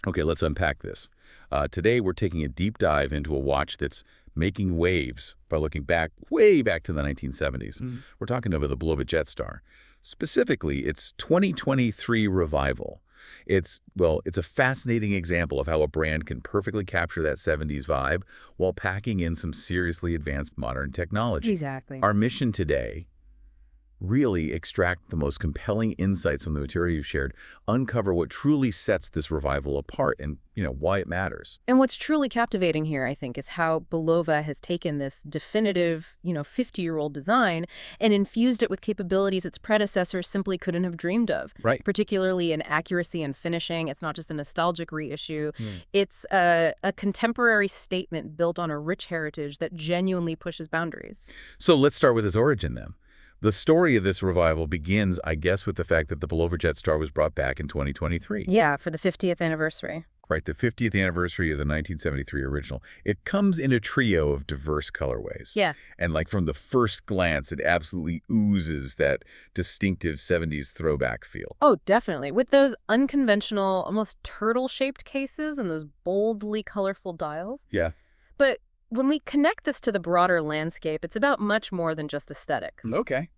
Okay, let's unpack this. Today, we're taking a deep dive into a watch that's making waves by looking back, way back to the 1970s. We're talking about the Bulova Jetstar. Specifically, its 2023 revival. It's a fascinating example of how a brand can perfectly capture that 70s vibe while packing in some seriously advanced modern technology. Exactly. Our mission today, really extract the most compelling insights from the material you've shared, uncover what truly sets this revival apart and, why it matters. And what's truly captivating here, I think, is how Bulova has taken this definitive, 50-year-old design and infused it with capabilities its predecessors simply couldn't have dreamed of. Right. Particularly in accuracy and finishing. It's not just a nostalgic reissue. It's a contemporary statement built on a rich heritage that genuinely pushes boundaries. So let's start with its origin then. The story of this revival begins, I guess, with the fact that the Bulova Jetstar was brought back in 2023. Yeah, for the 50th anniversary. Right, the 50th anniversary of the 1973 original. It comes in a trio of diverse colorways. Yeah. And from the first glance, it absolutely oozes that distinctive 70s throwback feel. Oh, definitely. With those unconventional, almost turtle-shaped cases and those boldly colorful dials. Yeah. But when we connect this to the broader landscape, it's about much more than just aesthetics. Okay.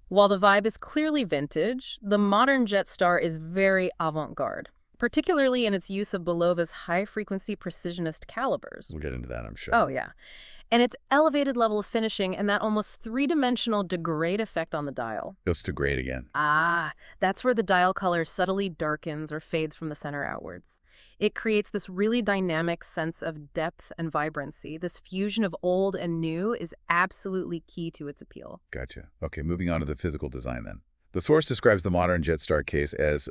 While the vibe is clearly vintage, the modern Jetstar is very avant-garde, particularly in its use of Bulova's high-frequency Precisionist calibers. We'll get into that, I'm sure. Oh, yeah. And its elevated level of finishing and that almost three-dimensional degrade effect on the dial. Goes to grade again. That's where the dial color subtly darkens or fades from the center outwards. It creates this really dynamic sense of depth and vibrancy. This fusion of old and new is absolutely key to its appeal. Gotcha. Okay, moving on to the physical design then. The source describes the modern Jetstar case as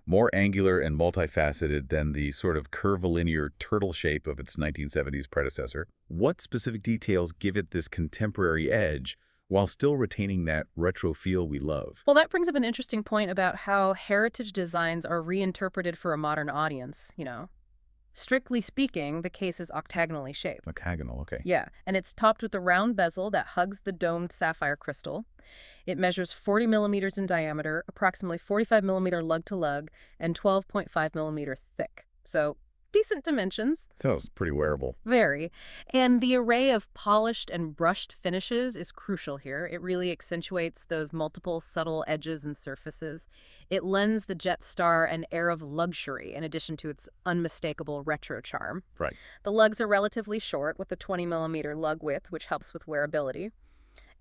more angular and multifaceted than the sort of curvilinear turtle shape of its 1970s predecessor. What specific details give it this contemporary edge while still retaining that retro feel we love? Well, that brings up an interesting point about how heritage designs are reinterpreted for a modern audience, Strictly speaking, the case is octagonally shaped. Octagonal, okay. Yeah, and it's topped with a round bezel that hugs the domed sapphire crystal. It measures 40 millimeters in diameter, approximately 45 millimeter lug to lug, and 12.5 millimeter thick. So, decent dimensions. Sounds pretty wearable. Very. And the array of polished and brushed finishes is crucial here. It really accentuates those multiple subtle edges and surfaces. It lends the Jetstar an air of luxury in addition to its unmistakable retro charm. Right. The lugs are relatively short with a 20 millimeter lug width, which helps with wearability.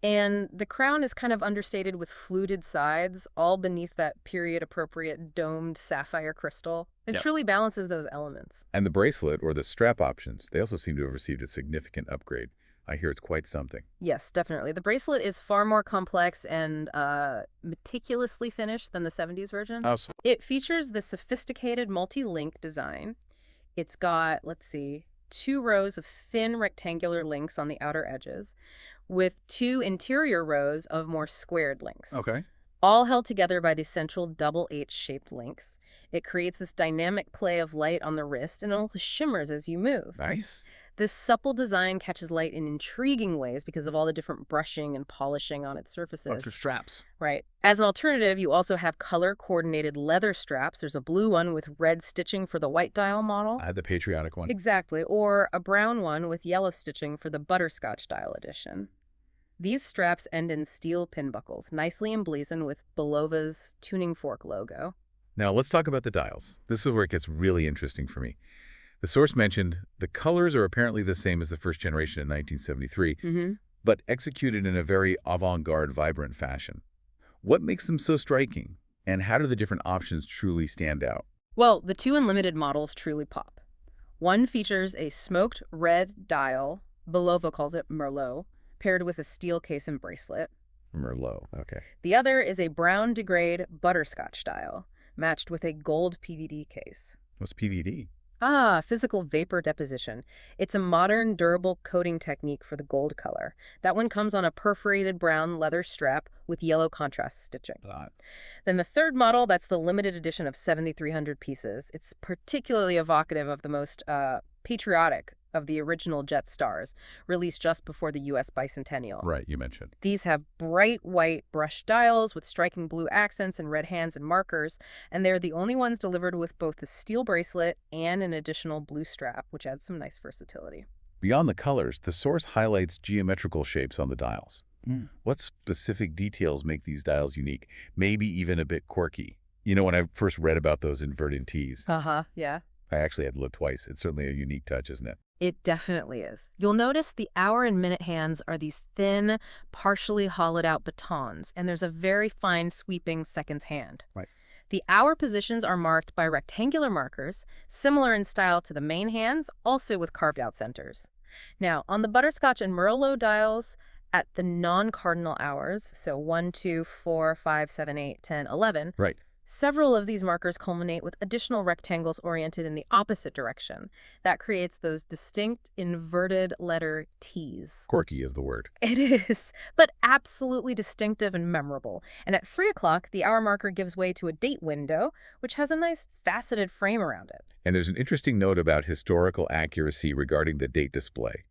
And the crown is kind of understated with fluted sides, all beneath that period-appropriate domed sapphire crystal. It truly balances those elements. And the bracelet, or the strap options, they also seem to have received a significant upgrade. I hear it's quite something. Yes, definitely. The bracelet is far more complex and meticulously finished than the 70s version. Awesome. It features the sophisticated multi-link design. It's got, 2 rows of thin rectangular links on the outer edges, with 2 interior rows of more squared links. Okay. All held together by the central double H-shaped links. It creates this dynamic play of light on the wrist and almost shimmers as you move. Nice. This supple design catches light in intriguing ways because of all the different brushing and polishing on its surfaces. Extra straps. Right. As an alternative, you also have color-coordinated leather straps. There's a blue one with red stitching for the white dial model. I had the patriotic one. Exactly. Or a brown one with yellow stitching for the butterscotch dial edition. These straps end in steel pin buckles, nicely emblazoned with Bulova's tuning fork logo. Now, let's talk about the dials. This is where it gets really interesting for me. The source mentioned the colors are apparently the same as the first generation in 1973, but executed in a very avant-garde, vibrant fashion. What makes them so striking, and how do the different options truly stand out? Well, the 2 unlimited models truly pop. One features a smoked red dial, Bulova calls it Merlot, paired with a steel case and bracelet. Merlot, okay. The other is a brown degrade butterscotch dial, matched with a gold PVD case. What's PVD? Physical vapor deposition. It's a modern, durable coating technique for the gold color. That one comes on a perforated brown leather strap with yellow contrast stitching. Then the third model, that's the limited edition of 7,300 pieces. It's particularly evocative of the most patriotic of the original Jetstars, released just before the U.S. bicentennial. Right, you mentioned. These have bright white brushed dials with striking blue accents and red hands and markers, and they're the only ones delivered with both the steel bracelet and an additional blue strap, which adds some nice versatility. Beyond the colors, the source highlights geometrical shapes on the dials. What specific details make these dials unique, maybe even a bit quirky? You know, when I first read about those inverted T's, Yeah. I actually had to look twice. It's certainly a unique touch, isn't it? It definitely is. You'll notice the hour and minute hands are these thin, partially hollowed out batons, and there's a very fine sweeping seconds hand. Right. The hour positions are marked by rectangular markers, similar in style to the main hands, also with carved out centers. Now, on the Butterscotch and Merlot dials, at the non-cardinal hours, so 1, 2, 4, 5, 7, 8, 10, 11, Right. several of these markers culminate with additional rectangles oriented in the opposite direction. That creates those distinct inverted letter T's. Quirky is the word. It is, but absolutely distinctive and memorable. And at 3 o'clock, the hour marker gives way to a date window, which has a nice faceted frame around it. And there's an interesting note about historical accuracy regarding the date display.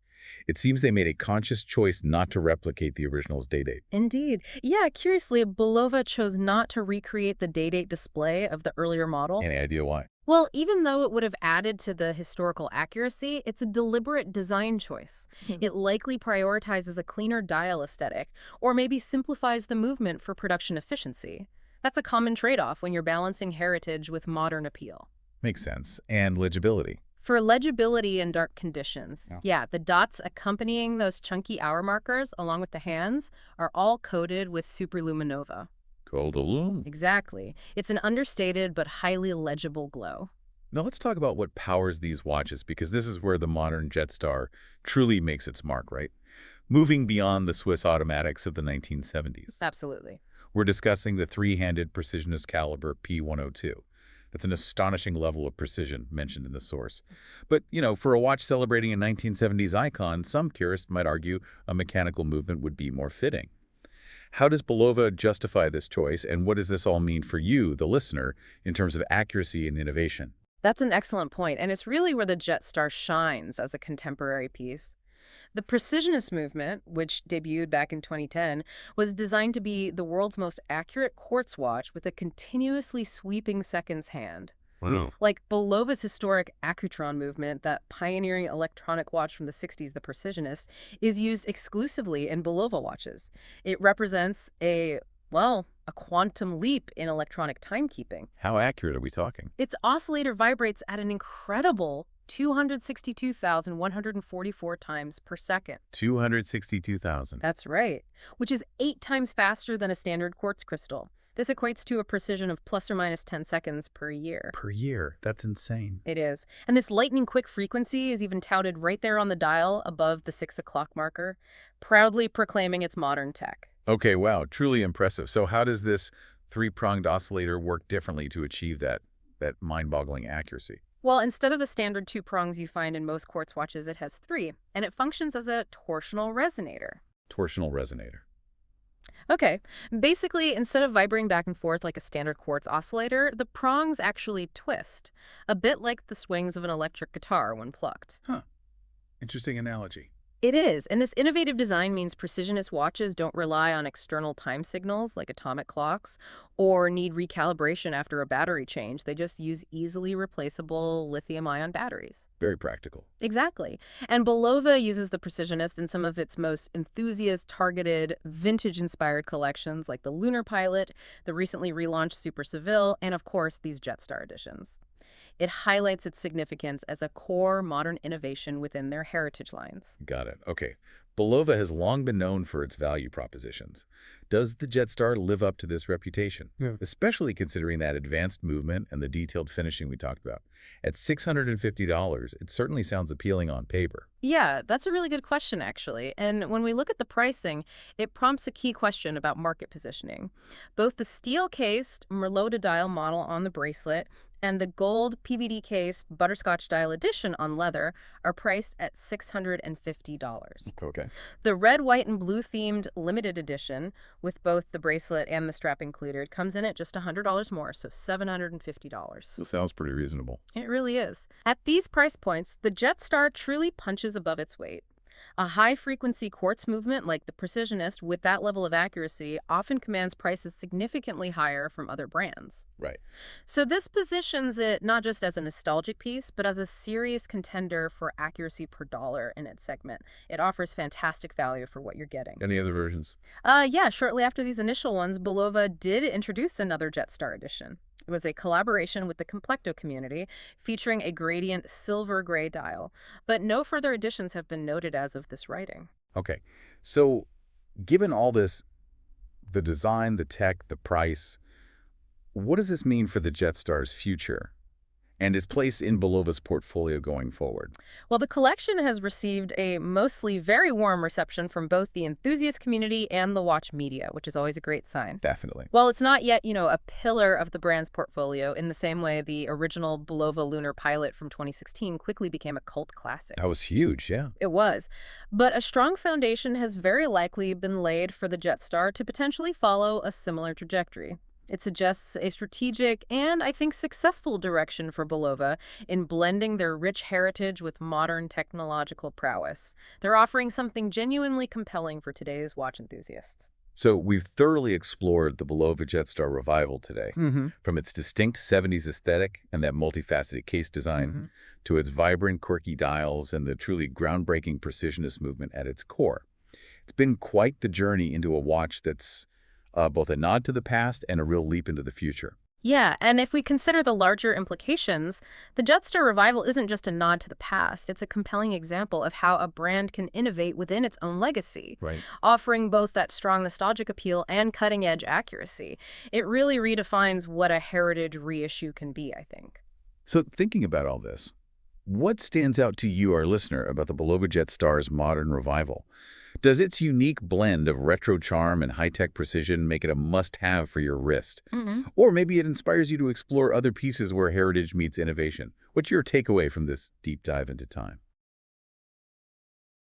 It seems they made a conscious choice not to replicate the original's day date. Indeed. Yeah, curiously, Bulova chose not to recreate the day-date display of the earlier model. Any idea why? Well, even though it would have added to the historical accuracy, it's a deliberate design choice. It likely prioritizes a cleaner dial aesthetic, or maybe simplifies the movement for production efficiency. That's a common trade-off when you're balancing heritage with modern appeal. Makes sense. And legibility. For legibility in dark conditions, yeah, the dots accompanying those chunky hour markers, along with the hands, are all coated with superluminova. Gold aluminum. Exactly. It's an understated but highly legible glow. Now let's talk about what powers these watches, because this is where the modern Jetstar truly makes its mark, right? Moving beyond the Swiss automatics of the 1970s. Absolutely. We're discussing the three-handed Precisionist caliber P102. That's an astonishing level of precision mentioned in the source. But, you know, for a watch celebrating a 1970s icon, some purists might argue a mechanical movement would be more fitting. How does Bulova justify this choice, and what does this all mean for you, the listener, in terms of accuracy and innovation? That's an excellent point, and it's really where the Jetstar shines as a contemporary piece. The Precisionist movement, which debuted back in 2010, was designed to be the world's most accurate quartz watch with a continuously sweeping seconds hand. Wow. Like Bulova's historic Accutron movement, that pioneering electronic watch from the 60s, the Precisionist, is used exclusively in Bulova watches. It represents a quantum leap in electronic timekeeping. How accurate are we talking? Its oscillator vibrates at an incredible 262,144 times per second. 262,000. That's right, which is 8 times faster than a standard quartz crystal. This equates to a precision of plus or minus 10 seconds per year. Per year. That's insane. It is. And this lightning-quick frequency is even touted right there on the dial above the 6 o'clock marker, proudly proclaiming its modern tech. Okay, wow, truly impressive. So how does this three-pronged oscillator work differently to achieve that mind-boggling accuracy? Well, instead of the standard 2 prongs you find in most quartz watches, it has 3, and it functions as a torsional resonator. Torsional resonator. Okay, basically, instead of vibrating back and forth like a standard quartz oscillator, the prongs actually twist, a bit like the swings of an electric guitar when plucked. Huh. Interesting analogy. It is, and this innovative design means Precisionist watches don't rely on external time signals like atomic clocks or need recalibration after a battery change. They just use easily replaceable lithium-ion batteries. Very practical. Exactly. And Bulova uses the Precisionist in some of its most enthusiast-targeted, vintage-inspired collections like the Lunar Pilot, the recently relaunched Super Seville, and of course, these Jetstar editions. It highlights its significance as a core modern innovation within their heritage lines. Got it. Okay. Bulova has long been known for its value propositions. Does the Jetstar live up to this reputation? Yeah. Especially considering that advanced movement and the detailed finishing we talked about. At $650, it certainly sounds appealing on paper. Yeah, that's a really good question, actually. And when we look at the pricing, it prompts a key question about market positioning. Both the steel-cased Merlot dial model on the bracelet and the gold PVD-case Butterscotch Dial Edition on leather are priced at $650. Okay. The red, white, and blue-themed limited edition, with both the bracelet and the strap included, comes in at just $100 more, so $750. That sounds pretty reasonable. It really is. At these price points, the Jetstar truly punches above its weight. A high-frequency quartz movement like the Precisionist with that level of accuracy often commands prices significantly higher from other brands. Right. So this positions it not just as a nostalgic piece, but as a serious contender for accuracy per dollar in its segment. It offers fantastic value for what you're getting. Any other versions? Yeah, shortly after these initial ones, Bulova did introduce another Jetstar edition. It was a collaboration with the Complecto community, featuring a gradient silver-gray dial. But no further additions have been noted as of this writing. Okay. So given all this, the design, the tech, the price, what does this mean for the Jetstar's future and its place in Bulova's portfolio going forward? Well, the collection has received a mostly very warm reception from both the enthusiast community and the watch media, which is always a great sign. Definitely. While it's not yet, a pillar of the brand's portfolio in the same way the original Bulova Lunar Pilot from 2016 quickly became a cult classic. That was huge, yeah. It was. But a strong foundation has very likely been laid for the Jetstar to potentially follow a similar trajectory. It suggests a strategic and, I think, successful direction for Bulova in blending their rich heritage with modern technological prowess. They're offering something genuinely compelling for today's watch enthusiasts. So we've thoroughly explored the Bulova Jetstar revival today, Mm-hmm. from its distinct 70s aesthetic and that multifaceted case design to its vibrant, quirky dials and the truly groundbreaking Precisionist movement at its core. It's been quite the journey into a watch that's both a nod to the past and a real leap into the future. Yeah, and if we consider the larger implications, the Jetstar revival isn't just a nod to the past. It's a compelling example of how a brand can innovate within its own legacy, Right. offering both that strong nostalgic appeal and cutting-edge accuracy. It really redefines what a heritage reissue can be, I think. So thinking about all this, what stands out to you, our listener, about the Bulova Jetstar's modern revival? Does its unique blend of retro charm and high-tech precision make it a must-have for your wrist? Or maybe it inspires you to explore other pieces where heritage meets innovation. What's your takeaway from this deep dive into time?